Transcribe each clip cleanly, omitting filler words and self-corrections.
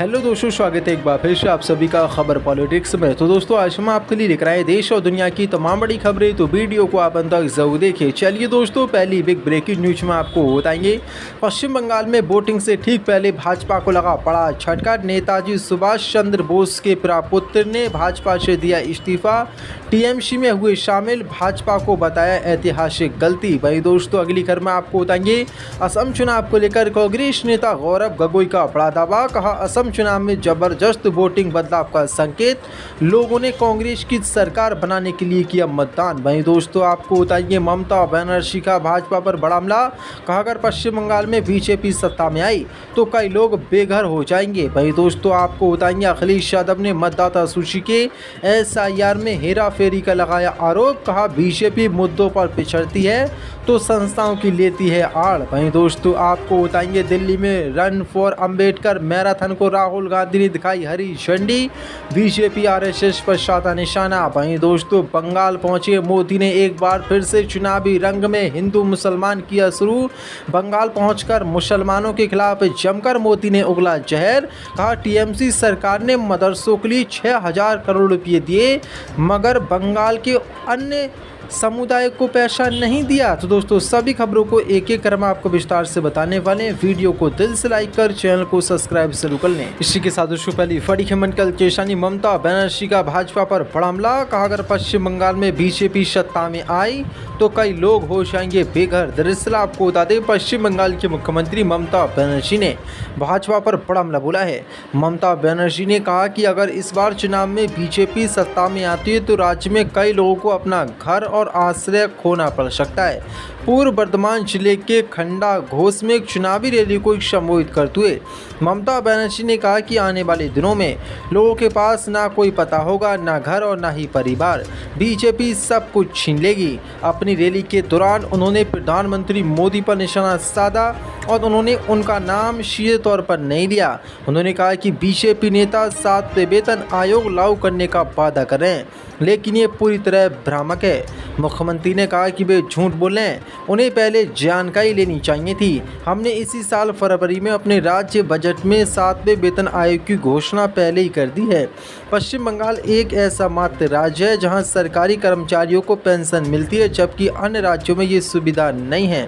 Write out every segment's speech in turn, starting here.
Hello दोस्तों, स्वागत है एक बार फिर से आप सभी का खबर पॉलिटिक्स में। तो दोस्तों, आज हम आपके लिए लेकर आए देश और दुनिया की तमाम बड़ी खबरें, तो वीडियो को आप अंत तक जरूर देखिए। चलिए दोस्तों, पहली बिग ब्रेकिंग न्यूज में आपको बताएंगे। पश्चिम बंगाल में वोटिंग से ठीक पहले भाजपा को लगा बड़ा झटका। नेताजी सुभाष चंद्र बोस के प्रपुत्र ने भाजपा से दिया इस्तीफा। टीएमसी में हुए शामिल, भाजपा को बताया ऐतिहासिक गलती। वही दोस्तों, अगली खबर में आपको बताएंगे असम चुनाव को लेकर कांग्रेस नेता गौरव गोगोई का बड़ा दावा। कहा, असम चुनाव में जबरदस्त वोटिंग बदलाव का संकेत, लोगों ने कांग्रेस की सरकार बनाने के लिए किया मतदान। वहीं दोस्तों, आपको बताएंगे ममता बनर्जी का भाजपा पर बड़ा हमला। कहा, अगर पश्चिम बंगाल में बीजेपी सत्ता में आई तो कई लोग बेघर हो जाएंगे। वहीं दोस्तों, आपको बताएंगे अखिलेश यादव ने मतदाता सूची के एसआईआर में हेरा फेरी का लगाया आरोप। कहा, बीजेपी मुद्दों पर पिछड़ती है तो संस्थाओं की लेती है आड़। वहीं दोस्तों, आपको बताएंगे दिल्ली में रन फॉर अंबेडकर मैराथन को राहुल गांधी ने दिखाई हरी झंडी। बीजेपी आरएसएस पर साधा निशाना। वहीं दोस्तों, बंगाल पहुंचे मोदी ने एक बार फिर से चुनावी रंग में हिंदू मुसलमान किया शुरू। बंगाल पहुंचकर मुसलमानों के खिलाफ जमकर मोदी ने उगला जहर। कहा, टीएमसी सरकार ने मदरसों के लिए 6000 करोड़ रुपये दिए मगर बंगाल के अन्य समुदाय को पैसा नहीं दिया। तो दोस्तों, सभी खबरों को एक एक कर हम आपको विस्तार से बताने वाले हैं। वीडियो को दिल से लाइक कर चैनल को सब्सक्राइब जरूर कर लें। इसी के साथ दोस्तों, पहली बड़ी खबर कल केशानी ममता बनर्जी का भाजपा पर बड़ा हमला। कहा, अगर पश्चिम बंगाल में बीजेपी सत्ता में आई तो कई लोग हो जाएंगे बेघर। दरअसल आपको बता दें, पश्चिम बंगाल के मुख्यमंत्री ममता बनर्जी ने भाजपा पर बड़ा हमला बोला है। ममता बनर्जी ने कहा कि अगर इस बार चुनाव में बीजेपी सत्ता में आती है तो राज्य में कई लोगों को अपना घर और आश्रय खोना पड़ सकता है। पूर्व बर्धमान जिले के खंडा घोष में एक चुनावी रैली को संबोधित करते हुए ममता बनर्जी ने कहा कि आने वाले दिनों में लोगों के पास ना कोई पता होगा, ना घर और ना ही परिवार। बीजेपी सब कुछ छीन लेगी। अपनी रैली के दौरान उन्होंने प्रधानमंत्री मोदी पर निशाना साधा और उन्होंने उनका नाम सीधे तौर पर नहीं लिया। उन्होंने कहा कि बीजेपी नेता 7वें वेतन आयोग लागू करने का वादा कर रहे हैं, लेकिन ये पूरी तरह भ्रामक है। मुख्यमंत्री ने कहा कि वे झूठ बोले हैं, उन्हें पहले जानकारी लेनी चाहिए थी। हमने इसी साल फरवरी में अपने राज्य बजट में 7वें वेतन आयोग की घोषणा पहले ही कर दी है। पश्चिम बंगाल एक ऐसा मात्र राज्य है जहां सरकारी कर्मचारियों को पेंशन मिलती है, जबकि अन्य राज्यों में ये सुविधा नहीं है।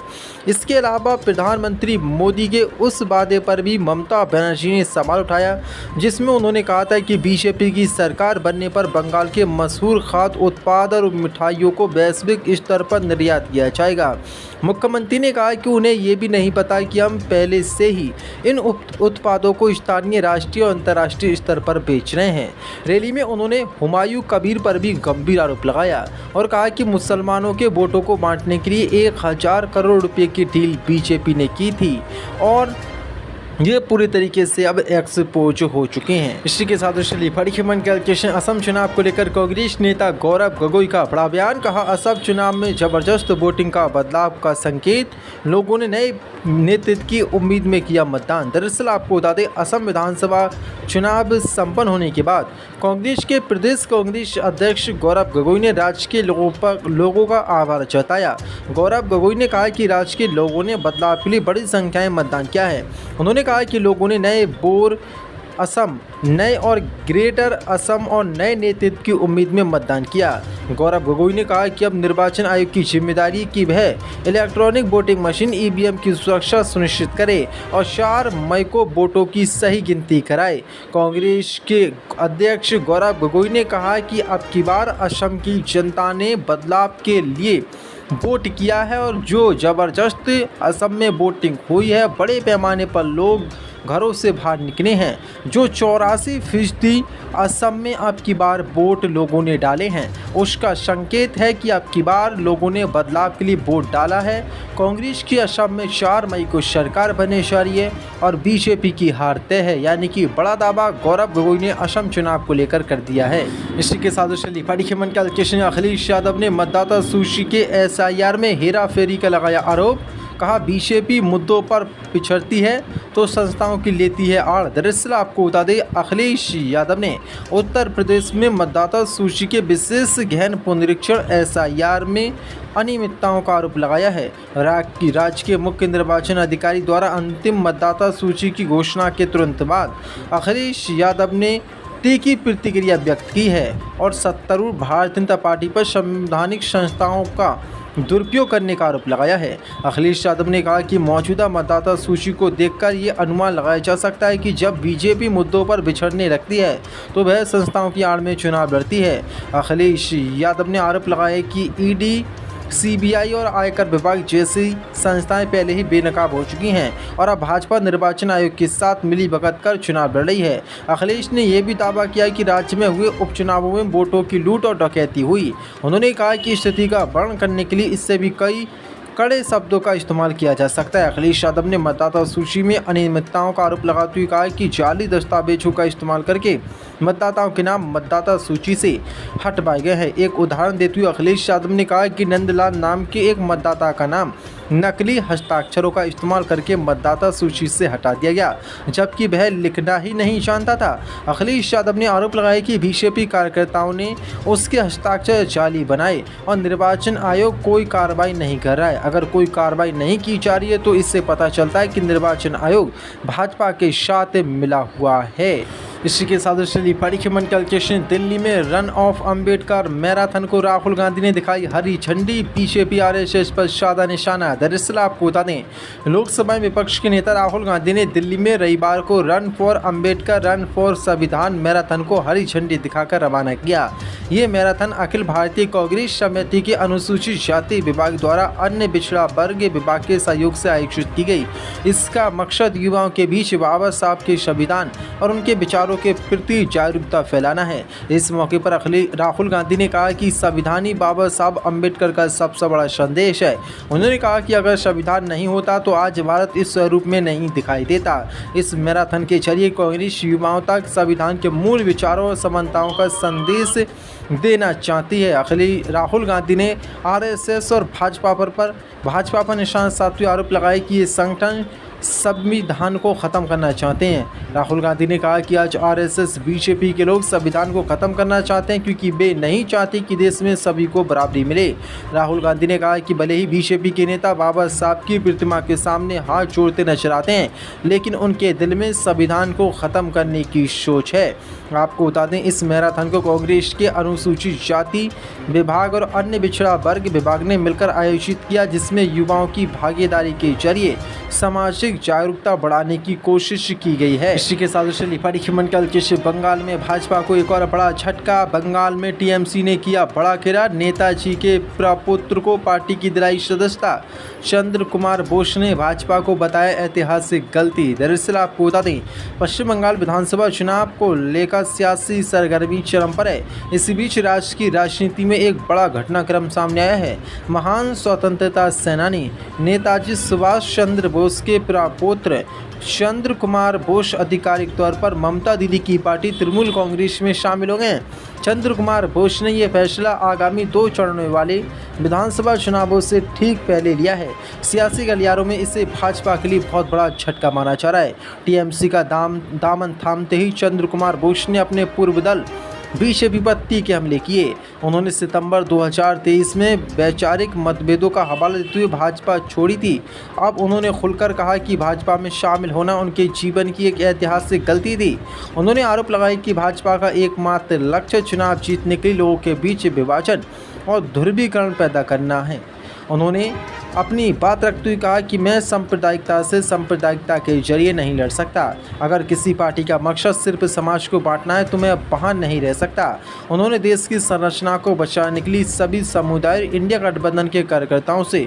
इसके अलावा प्रधानमंत्री मोदी के उस वादे पर भी ममता बनर्जी ने सवाल उठाया, जिसमें उन्होंने कहा था कि बीजेपी की सरकार बनने पर बंगाल के मशहूर खाद्य उत्पाद और मिठाइयों को वैश्विक स्तर पर निर्यात किया जाएगा। मुख्यमंत्री ने कहा कि उन्हें ये भी नहीं पता कि हम पहले से ही इन उत्पादों को स्थानीय, राष्ट्रीय और अंतर्राष्ट्रीय स्तर पर बेच रहे हैं। रैली में उन्होंने हुमायूं कबीर पर भी गंभीर आरोप लगाया और कहा कि मुसलमानों के वोटों को बांटने के लिए 1000 करोड़ रुपए की डील बीजेपी ने की थी और ये पूरी तरीके से अब एक्सपोज हो चुके हैं। इसी के साथ चलिए बड़ी खबर कैलकुलेशन। असम चुनाव को लेकर कांग्रेस नेता गौरव गोगोई का बड़ा बयान। कहा, असम चुनाव में जबरदस्त वोटिंग का बदलाव का संकेत, लोगों ने नए नेतृत्व की उम्मीद में किया मतदान। दरअसल आपको बता दें, असम विधानसभा चुनाव संपन्न होने के बाद कांग्रेस के प्रदेश कांग्रेस अध्यक्ष गौरव गोगोई ने राज्य के लोगों का आभार जताया। गौरव गोगोई ने कहा कि राज्य के लोगों ने बदलाव के लिए बड़ी संख्या में मतदान किया है। उन्होंने कहा कि लोगों ने नए बोर असम, नए और ग्रेटर असम और नए नेतृत्व की उम्मीद में मतदान किया। गौरव गोगोई ने कहा कि अब निर्वाचन आयोग की जिम्मेदारी की वह इलेक्ट्रॉनिक वोटिंग मशीन ईवीएम की सुरक्षा सुनिश्चित करे और 4 मई को वोटों की सही गिनती कराए। कांग्रेस के अध्यक्ष गौरव गोगोई ने कहा कि अब की बार असम की जनता ने बदलाव के लिए वोट किया है और जो जबरदस्त असम में वोटिंग हुई है, बड़े पैमाने पर लोग घरों से बाहर निकले हैं। जो 84% असम में अब की बार वोट लोगों ने डाले हैं, उसका संकेत है कि अब की बार लोगों ने बदलाव के लिए वोट डाला है। कांग्रेस की असम में 4 मई को सरकार बनने जा रही है और बीजेपी की हार तय है, यानी कि बड़ा दावा गौरव गोगोई ने असम चुनाव को लेकर कर दिया है। इसी के साथ चलिए बड़ी खबर कैलकुलेशन। अखिलेश यादव ने मतदाता सूची के एसआईआर में हेरा फेरी का लगाया आरोप। कहा बीजेपी मुद्दों पर पिछड़ती है तो संस्थाओं की लेती है आड़। दरअसल आपको बता दें, अखिलेश यादव ने उत्तर प्रदेश में मतदाता सूची के विशेष गहन पुनरीक्षण SIR में अनियमितताओं का आरोप लगाया है। राज्य के मुख्य निर्वाचन अधिकारी द्वारा अंतिम मतदाता सूची की घोषणा के तुरंत बाद अखिलेश यादव ने तीखी प्रतिक्रिया व्यक्त की है और सत्तारूढ़ भारतीय जनता पार्टी पर संवैधानिक संस्थाओं का दुरुपयोग करने का आरोप लगाया है। अखिलेश यादव ने कहा कि मौजूदा मतदाता सूची को देखकर ये अनुमान लगाया जा सकता है कि जब बीजेपी मुद्दों पर बिछड़ने लगती है तो वह संस्थाओं की आड़ में चुनाव लड़ती है। अखिलेश यादव ने आरोप लगाया कि ED, CBI और आयकर विभाग जैसी संस्थाएं पहले ही बेनकाब हो चुकी हैं और अब भाजपा निर्वाचन आयोग के साथ मिलीभगत कर चुनाव लड़ रही है। अखिलेश ने यह भी दावा किया कि राज्य में हुए उपचुनावों में वोटों की लूट और डकैती हुई। उन्होंने कहा कि स्थिति का वर्णन करने के लिए इससे भी कई कड़े शब्दों का इस्तेमाल किया जा सकता है। अखिलेश यादव ने मतदाता सूची में अनियमितताओं का आरोप लगाते हुए कहा कि जाली दस्तावेजों का इस्तेमाल करके मतदाताओं के नाम मतदाता सूची से हटवाए गए हैं। एक उदाहरण देते हुए अखिलेश यादव ने कहा कि नंदलाल नाम के एक मतदाता का नाम नकली हस्ताक्षरों का इस्तेमाल करके मतदाता सूची से हटा दिया गया, जबकि वह लिखना ही नहीं जानता था। अखिलेश यादव ने आरोप लगाया कि बीजेपी कार्यकर्ताओं ने उसके हस्ताक्षर जाली बनाए और निर्वाचन आयोग कोई कार्रवाई नहीं कर रहा है। अगर कोई कार्रवाई नहीं की जा रही है तो इससे पता चलता है कि निर्वाचन आयोग भाजपा के साथ मिला हुआ है। इसी के साथ चलिए बड़ी खबर कैलकुलेशन। दिल्ली में रन ऑफ अंबेडकर मैराथन को राहुल गांधी ने दिखाई हरी झंडी, बीजेपी RSS पर साधा निशाना। दरअसल आपको बता दें, लोकसभा में विपक्ष के नेता राहुल गांधी ने दिल्ली में रविवार को run for Ambedkar run for संविधान मैराथन को हरी झंडी दिखाकर रवाना किया। ये मैराथन अखिल भारतीय कांग्रेस समिति के अनुसूचित जाति विभाग द्वारा अन्य पिछड़ा वर्ग विभाग के सहयोग से आयोजित की गई। इसका मकसद युवाओं के बीच बाबा साहब के संविधान और उनके विचारों के प्रति जागरूकता फैलाना है। इस मौके पर राहुल गांधी ने कहा कि संविधानी बाबा साहब अम्बेडकर का सबसे बड़ा संदेश है। उन्होंने कहा कि अगर संविधान नहीं होता तो आज भारत इस स्वरूप में नहीं दिखाई देता। इस मैराथन के जरिए कांग्रेस युवाओं तक संविधान के मूल विचारों और समानताओं का संदेश देना चाहती है। राहुल गांधी ने RSS और भाजपा पर निशाना साधते हुए आरोप लगाया कि ये संगठन संविधान को ख़त्म करना चाहते हैं। राहुल गांधी ने कहा कि आज RSS बीजेपी के लोग संविधान को ख़त्म करना चाहते हैं क्योंकि वे नहीं चाहते कि देश में सभी को बराबरी मिले। राहुल गांधी ने कहा कि भले ही बीजेपी के नेता बाबा साहब की प्रतिमा के सामने हाथ जोड़ते नजर आते हैं, लेकिन उनके दिल में संविधान को ख़त्म करने की सोच है। आपको बता दें, इस मैराथन को कांग्रेस के अनुसूचित जाति विभाग और अन्य पिछड़ा वर्ग विभाग ने मिलकर आयोजित किया, जिसमें युवाओं की भागीदारी के जरिए सामाजिक जागरूकता बढ़ाने की कोशिश की गई है। इसी के साथ बड़ी खबर बंगाल में भाजपा को एक और बड़ा झटका। बंगाल में TMC ने किया बड़ा घेराव। नेताजी के प्रपुत्र को पार्टी की दिलाई सदस्यता। चंद्र कुमार बोस ने भाजपा को बताया ऐतिहासिक गलती। दरअसल आपको बता दें, पश्चिम बंगाल विधानसभा चुनाव को लेकर सियासी सरगर्मी चरम पर है। इसी बीच राज्य की राजनीति में एक बड़ा घटनाक्रम सामने आया है। महान स्वतंत्रता सेनानी नेताजी सुभाष चंद्र बोस के प्रपुत्र चंद्र कुमार बोस आधिकारिक तौर पर ममता दीदी की पार्टी तृणमूल कांग्रेस में शामिल हो गए। चंद्र कुमार बोस ने यह फैसला आगामी 2 चरणों वाले विधानसभा चुनावों से ठीक पहले लिया है। सियासी गलियारों में इसे भाजपा के लिए बहुत बड़ा झटका माना जा रहा है। TMC का दामन थामते ही चंद्र कुमार बोस ने अपने पूर्व दल बीजेपी पर तीखे हमले किए। उन्होंने सितंबर 2023 में वैचारिक मतभेदों का हवाला देते हुए भाजपा छोड़ी थी। अब उन्होंने खुलकर कहा कि भाजपा में शामिल होना उनके जीवन की एक ऐतिहासिक गलती थी। उन्होंने आरोप लगाया कि भाजपा का एकमात्र लक्ष्य चुनाव जीतने के लिए लोगों के बीच विभाजन और ध्रुवीकरण पैदा करना है। उन्होंने अपनी बात रखते हुए कहा कि मैं सांप्रदायिकता से सांप्रदायिकता के जरिए नहीं लड़ सकता। अगर किसी पार्टी का मकसद सिर्फ समाज को बांटना है तो मैं वहाँ नहीं रह सकता। उन्होंने देश की संरचना को बचाने के लिए सभी समुदाय इंडिया गठबंधन के कार्यकर्ताओं से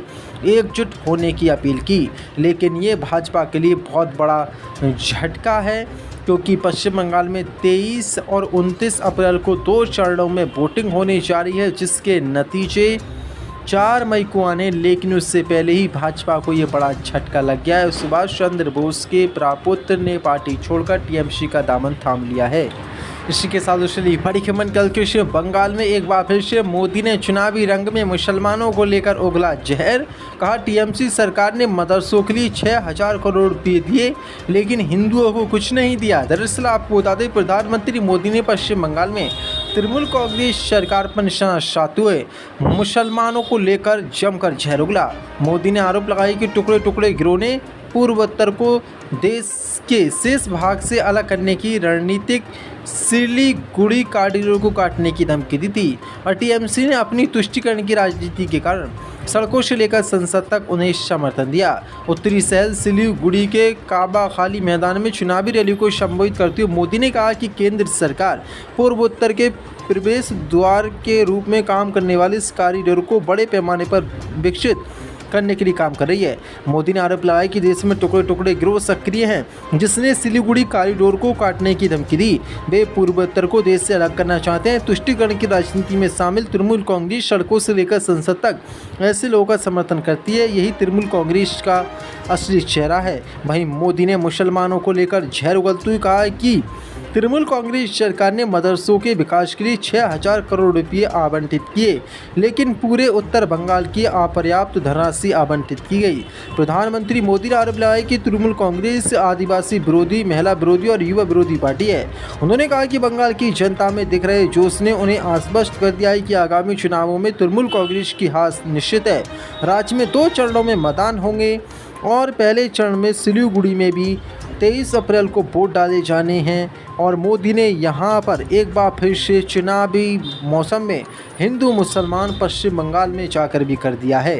एकजुट होने की अपील की। लेकिन ये भाजपा के लिए बहुत बड़ा झटका है, क्योंकि पश्चिम बंगाल में 23 और 29 अप्रैल को 2 चरणों में वोटिंग होने जा रही है, जिसके नतीजे 4 मई को आने। लेकिन उससे पहले ही भाजपा को ये बड़ा झटका लग गया है। सुभाष चंद्र बोस के प्रपुत्र ने पार्टी छोड़कर TMC का दामन थाम लिया है। इसी के साथ चलिए बड़ी खबर कल के बंगाल में एक बार फिर से मोदी ने चुनावी रंग में मुसलमानों को लेकर उगला जहर। कहा टीएमसी सरकार ने मदरसों के लिए 6000 करोड़ रुपये दिए लेकिन हिंदुओं को कुछ नहीं दिया। दरअसल आपको बता दें प्रधानमंत्री मोदी ने पश्चिम बंगाल में तृणमूल कांग्रेस सरकार पर निशाना साधते हुए मुसलमानों को लेकर जमकर जहर उगला। मोदी ने आरोप लगाया कि टुकड़े टुकड़े गिरोह ने पूर्वोत्तर को देश के शेष भाग से अलग करने की रणनीतिक सिलीगुड़ी कॉरिडोर को काटने की धमकी दी थी और टीएमसी ने अपनी तुष्टिकरण की राजनीति के कारण सड़कों से लेकर संसद तक उन्हें समर्थन दिया। उत्तरी शहर सिलीगुड़ी के काबा खाली मैदान में चुनावी रैली को संबोधित करते हुए मोदी ने कहा कि केंद्र सरकार पूर्वोत्तर के प्रवेश द्वार के रूप में काम करने वाले इस कॉरिडोर को बड़े पैमाने पर विकसित करने के लिए काम कर रही है। मोदी ने आरोप लगाया कि देश में टुकड़े टुकड़े गिरोह सक्रिय हैं जिसने सिलीगुड़ी कॉरिडोर को काटने की धमकी दी। वे पूर्वोत्तर को देश से अलग करना चाहते हैं। तुष्टिकरण की राजनीति में शामिल तृणमूल कांग्रेस सड़कों से लेकर संसद तक ऐसे लोगों का समर्थन करती है। यही तृणमूल कांग्रेस का असली चेहरा है। वहीं मोदी ने मुसलमानों को लेकर जहर उगलते हुए कहा कि तृणमूल कांग्रेस सरकार ने मदरसों के विकास के लिए 6000 करोड़ रुपये आवंटित किए लेकिन पूरे उत्तर बंगाल की अपर्याप्त धनराशि आवंटित की गई। प्रधानमंत्री मोदी ने आरोप लगाया कि तृणमूल कांग्रेस आदिवासी विरोधी, महिला विरोधी और युवा विरोधी पार्टी है। उन्होंने कहा कि बंगाल की जनता में दिख रहे जोश ने उन्हें आश्वस्त कर दिया है कि आगामी चुनावों में तृणमूल कांग्रेस की हार निश्चित है। राज्य में 2 चरणों में मतदान होंगे और पहले चरण में सिलीगुड़ी में भी 23 अप्रैल को वोट डाले जाने हैं और मोदी ने यहां पर एक बार फिर से चुनावी मौसम में हिंदू मुसलमान पश्चिम बंगाल में जाकर भी कर दिया है।